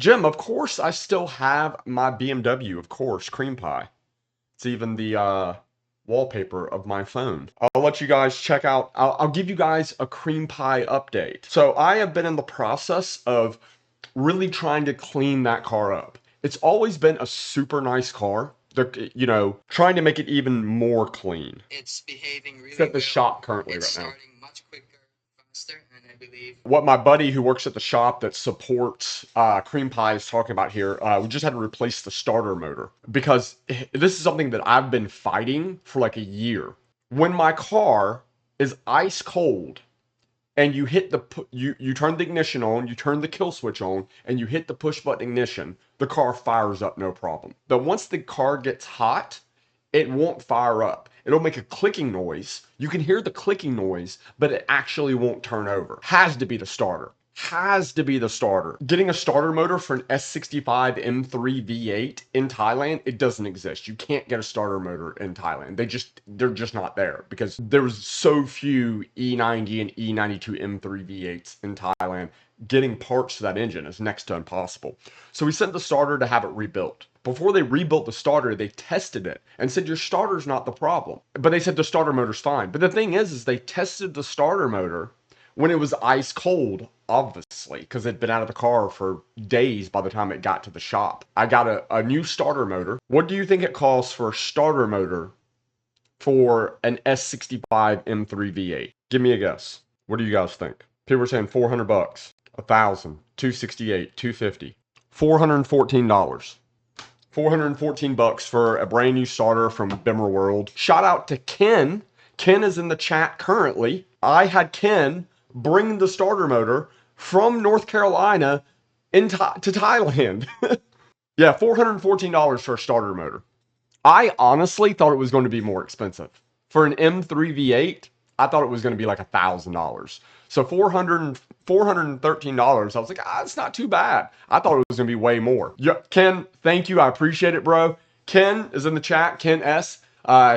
Jim, of course, I still have my BMW, of course, CreamPai. It's even the wallpaper of my phone. I'll let you guys check out, I'll give you guys a CreamPai update. So I have been in the process of really trying to clean that car up. It's always been a super nice car. They're, trying to make it even more clean. It's behaving really It's at the well. shop currently It's right now. starting much quicker, faster, and I believe What my buddy who works at the shop that supports Cream Pie is talking about here, we just had to replace the starter motor because this is something that I've been fighting for like a year. When my car is ice cold and you hit you turn the ignition on, you turn the kill switch on, and you hit the push button ignition, the car fires up no problem. But once the car gets hot, it won't fire up. It'll make a clicking noise. You can hear the clicking noise, but it actually won't turn over. Has to be the starter. Has to be the starter. Getting a starter motor for an S65 M3 V8 in Thailand, it doesn't exist. You can't get a starter motor in Thailand. They're just not there because there's so few E90 and E92 M3 V8s in Thailand. Getting parts for that engine is next to impossible. So we sent the starter to have it rebuilt. Before they rebuilt the starter, they tested it and said your starter's not the problem. But they said the starter motor's fine. But the thing is they tested the starter motor when it was ice cold, obviously, because it'd been out of the car for days by the time it got to the shop. I got a new starter motor. What do you think it costs for a starter motor for an S65 M3 V8? Give me a guess. What do you guys think? People are saying 400 bucks, 1,000, 268, 250, $414. 414 bucks for a brand new starter from Bimmer World. Shout out to Ken. Ken is in the chat currently. I had Ken bring the starter motor from North Carolina to Thailand. Yeah, $414 for a starter motor. I honestly thought it was going to be more expensive. For an M3 V8, I thought it was going to be like $1,000. So $413. I was like, it's not too bad. I thought it was going to be way more. Yeah, Ken, thank you. I appreciate it, bro. Ken is in the chat. Ken S.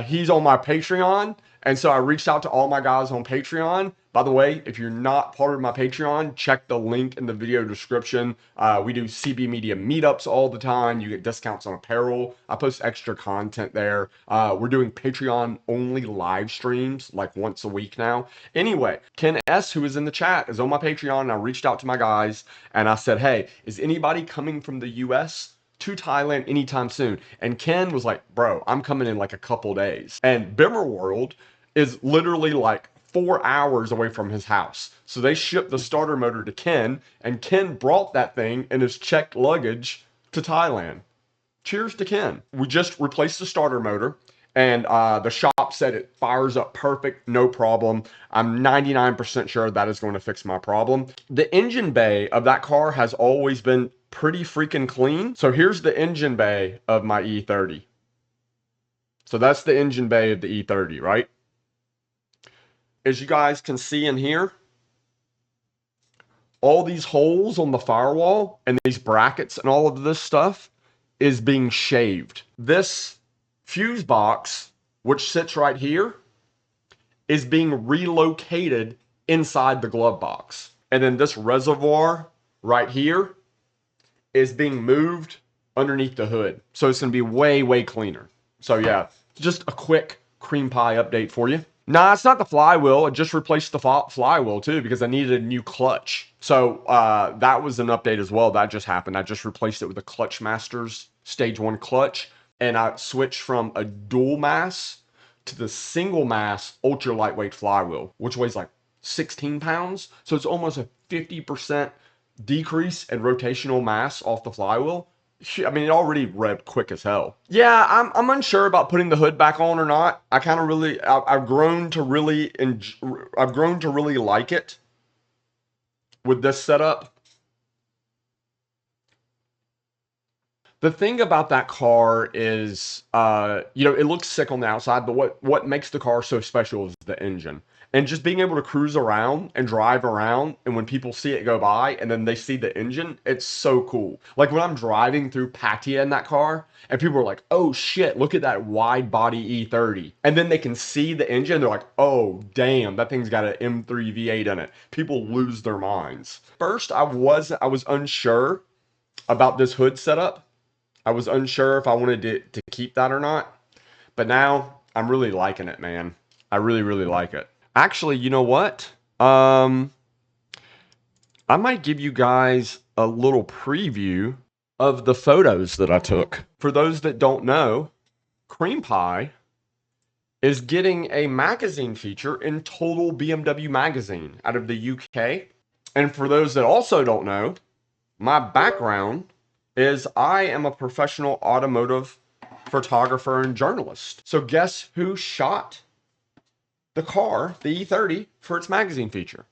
He's on my Patreon. And so I reached out to all my guys on Patreon. By the way, if you're not part of my Patreon, check the link in the video description. We do CB Media meetups all the time. You get discounts on apparel. I post extra content there. We're doing Patreon only live streams like once a week now. Anyway, Ken S, who is in the chat, is on my Patreon. And I reached out to my guys and I said, hey, is anybody coming from the US to Thailand anytime soon? And Ken was like, bro, I'm coming in like a couple days. And Bimmer World is literally like 4 hours away from his house. So they shipped the starter motor to Ken, and Ken brought that thing in his checked luggage to Thailand. Cheers to Ken. We just replaced the starter motor, and the shop said it fires up perfect, no problem. I'm 99% sure that is going to fix my problem. The engine bay of that car has always been pretty freaking clean. So here's the engine bay of my E30. So that's the engine bay of the E30, right? As you guys can see in here, all these holes on the firewall and these brackets and all of this stuff is being shaved. This fuse box, which sits right here, is being relocated inside the glove box. And then this reservoir right here is being moved underneath the hood. So it's going to be way, way cleaner. So yeah, just a quick CreamPai update for you. Nah, it's not the flywheel. I just replaced the flywheel too because I needed a new clutch. So that was an update as well. That just happened. I just replaced it with a Clutch Masters Stage 1 clutch. And I switched from a dual mass to the single mass ultra lightweight flywheel, which weighs like 16 pounds. So it's almost a 50% decrease in rotational mass off the flywheel. I mean, it already revved quick as hell. Yeah, I'm unsure about putting the hood back on or not. I've grown to really like it with this setup. The thing about that car is, it looks sick on the outside, but what makes the car so special is the engine. And just being able to cruise around and drive around, and when people see it go by and then they see the engine, it's so cool. Like when I'm driving through Pattaya in that car, and people are like, oh shit, look at that wide body E30. And then they can see the engine, they're like, oh damn, that thing's got an M3 V8 in it. People lose their minds. First, I was unsure about this hood setup. I was unsure if I wanted to keep that or not, but now I'm really liking it, man. I really, really like it. Actually, you know what? I might give you guys a little preview of the photos that I took. For those that don't know, CreamPai is getting a magazine feature in Total BMW Magazine out of the UK. And for those that also don't know, my background is I am a professional automotive photographer and journalist. So guess who shot the car, the E30, for its magazine feature?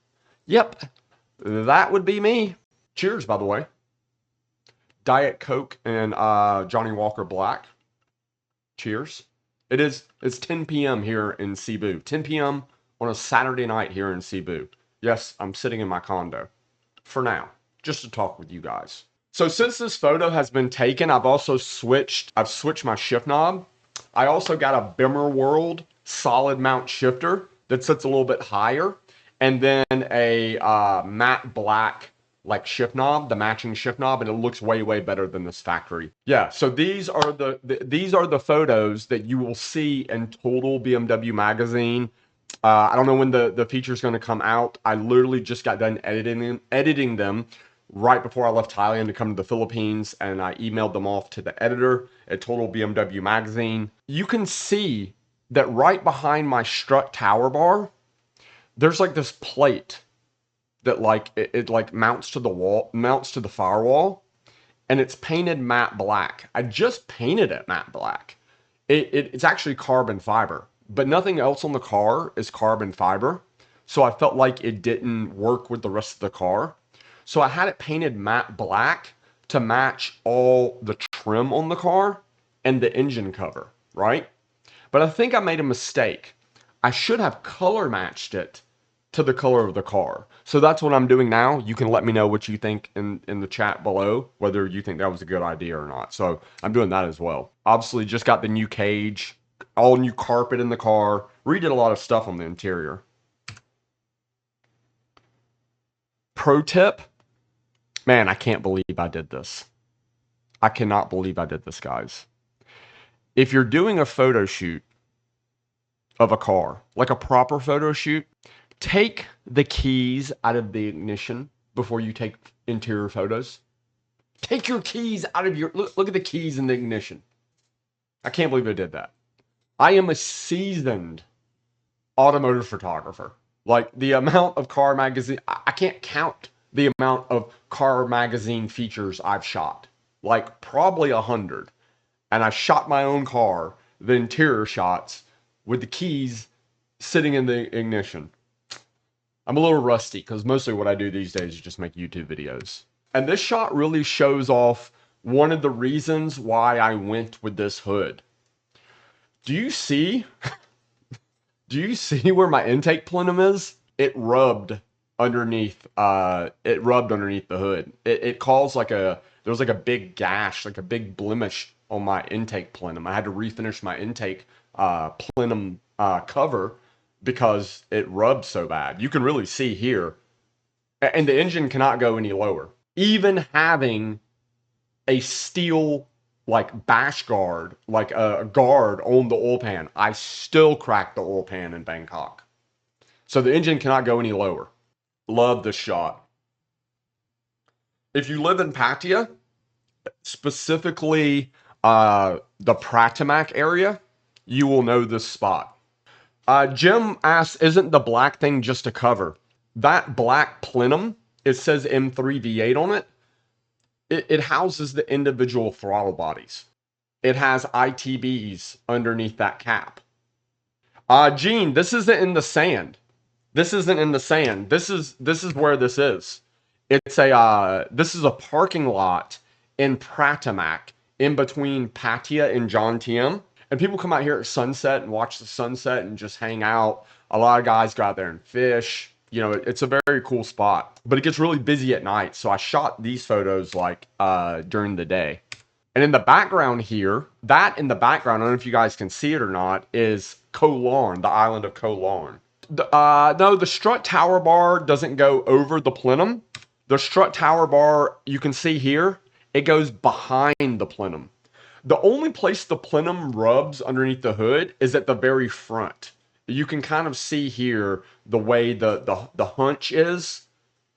Yep, that would be me. Cheers, by the way. Diet Coke and Johnny Walker Black. Cheers. It's 10 p.m. here in Cebu. 10 p.m. on a Saturday night here in Cebu. Yes, I'm sitting in my condo for now, just to talk with you guys. So since this photo has been taken, I've switched my shift knob. I also got a Bimmer World solid mount shifter that sits a little bit higher, and then a matte black like shift knob, the matching shift knob, and it looks way, way better than this factory. Yeah, so these are the photos that you will see in Total BMW Magazine. I don't know when the feature is going to come out. I literally just got done editing them right before I left Thailand to come to the Philippines, and I emailed them off to the editor at Total BMW Magazine. You can see that right behind my strut tower bar, there's like this plate that like it like mounts to the wall, mounts to the firewall, and it's painted matte black. I just painted it matte black. It's actually carbon fiber, but nothing else on the car is carbon fiber. So I felt like it didn't work with the rest of the car. So I had it painted matte black to match all the trim on the car and the engine cover, right? But I think I made a mistake. I should have color matched it to the color of the car. So that's what I'm doing now. You can let me know what you think in the chat below, whether you think that was a good idea or not. So I'm doing that as well. Obviously, just got the new cage, all new carpet in the car. Redid a lot of stuff on the interior. Pro tip, man, I can't believe I did this. I cannot believe I did this, guys. If you're doing a photo shoot of a car, like a proper photo shoot, take the keys out of the ignition before you take interior photos. Take your keys out of your, look at the keys in the ignition. I can't believe I did that. I am a seasoned automotive photographer. Like the amount of car magazine, I can't count the amount of car magazine features I've shot. Like probably 100. And I shot my own car, the interior shots, with the keys sitting in the ignition. I'm a little rusty because mostly what I do these days is just make YouTube videos. And this shot really shows off one of the reasons why I went with this hood. Do you see? Do you see where my intake plenum is? It rubbed underneath. It rubbed underneath the hood. It caused like there was like a big gash, like a big blemish on my intake plenum. I had to refinish my intake plenum cover because it rubbed so bad. You can really see here, and the engine cannot go any lower. Even having a steel like bash guard, like a guard on the oil pan, I still cracked the oil pan in Bangkok. So the engine cannot go any lower. Love this shot. If you live in Pattaya, specifically the Pratimac area, you will know this spot. Jim asks, isn't the black thing just a cover? That black plenum, it says M3 V8 on it. It houses the individual throttle bodies. It has ITBs underneath that cap. Gene, this isn't in the sand. This isn't in the sand. This is where this is. It's this is a parking lot in Pratimac, in between Pattaya and Jomtien. And people come out here at sunset and watch the sunset and just hang out. A lot of guys go out there and fish. You know, it's a very cool spot. But it gets really busy at night, so I shot these photos like during the day. And in the background here, that in the background, I don't know if you guys can see it or not, is Koh Larn, the island of Koh Larn. No, the strut tower bar doesn't go over the plenum. The strut tower bar, you can see here, it goes behind the plenum. The only place the plenum rubs underneath the hood is at the very front. You can kind of see here the way the hunch is,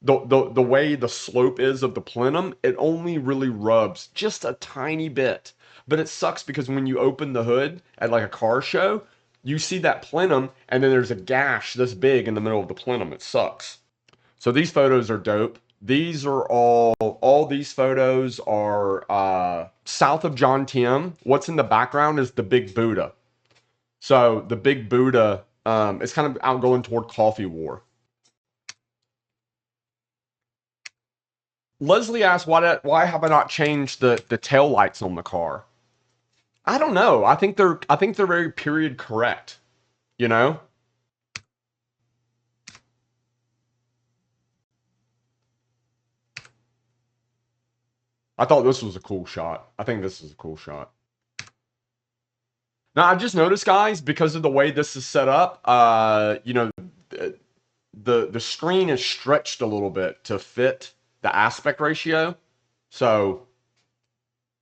the way the slope is of the plenum. It only really rubs just a tiny bit. But it sucks because when you open the hood at like a car show, you see that plenum and then there's a gash this big in the middle of the plenum. It sucks. So these photos are dope. These are all these photos are south of John Tim. What's in the background is the big Buddha. So the big Buddha is kind of out going toward Coffee War. Leslie asked, why have I not changed the tail lights on the car? I don't know. I think they're very period correct. You know. I thought this was a cool shot. I think this is a cool shot. Now I've just noticed, guys, because of the way this is set up, the screen is stretched a little bit to fit the aspect ratio. So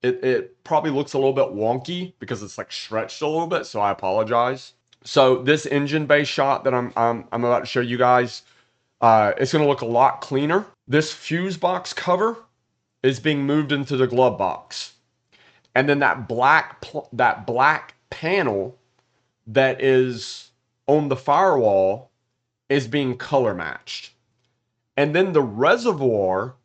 it probably looks a little bit wonky because it's like stretched a little bit. So I apologize. So this engine bay shot that I'm about to show you guys, it's going to look a lot cleaner. This fuse box cover is being moved into the glove box, and then that black panel that is on the firewall is being color matched. And then the reservoir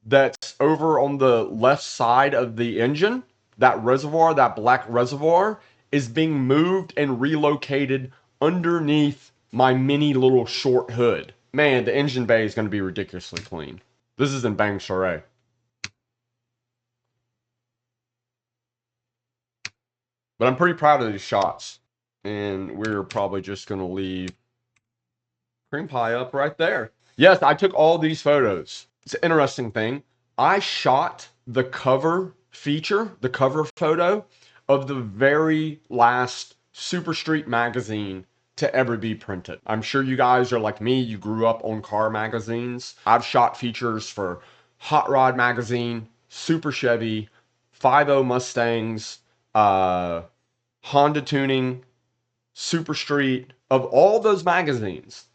that's over on the left side of the engine, that reservoir, that black reservoir, is being moved and relocated underneath my mini little short hood. Man, the engine bay is going to be ridiculously clean. This is in Bang Charay. But I'm pretty proud of these shots. And we're probably just going to leave CreamPai up right there. Yes, I took all these photos. It's an interesting thing. I shot the cover feature, the cover photo of the very last Super Street magazine to ever be printed. I'm sure you guys are like me. You grew up on car magazines. I've shot features for Hot Rod Magazine, Super Chevy, 5.0 Mustangs, Honda Tuning, Super Street. Of all those magazines,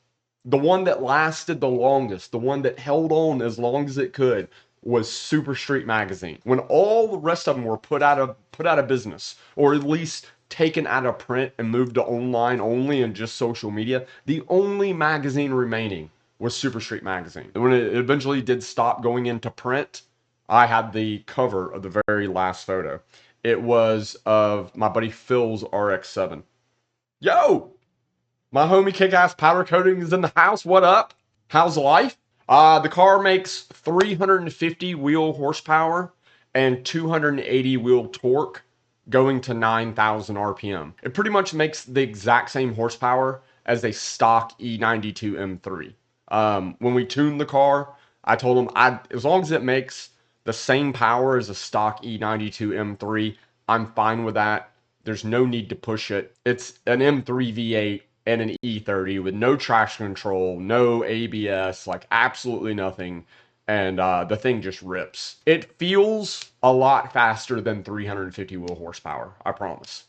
the one that lasted the longest, the one that held on as long as it could, was Super Street Magazine. When all the rest of them were put out of business, or at least taken out of print and moved to online only and just social media, the only magazine remaining was Super Street Magazine. When it eventually did stop going into print, I had the cover of the very last photo. It was of my buddy Phil's RX-7. Yo, my homie Kick-Ass Powder Coating is in the house. What up? How's life? The car makes 350 wheel horsepower and 280 wheel torque going to 9,000 RPM. It pretty much makes the exact same horsepower as a stock E92 M3. When we tuned the car, I told him as long as it makes the same power as a stock E92 M3, I'm fine with that. There's no need to push it. It's an M3 V8 and an E30 with no traction control, no ABS, like absolutely nothing. And the thing just rips. It feels a lot faster than 350 wheel horsepower, I promise.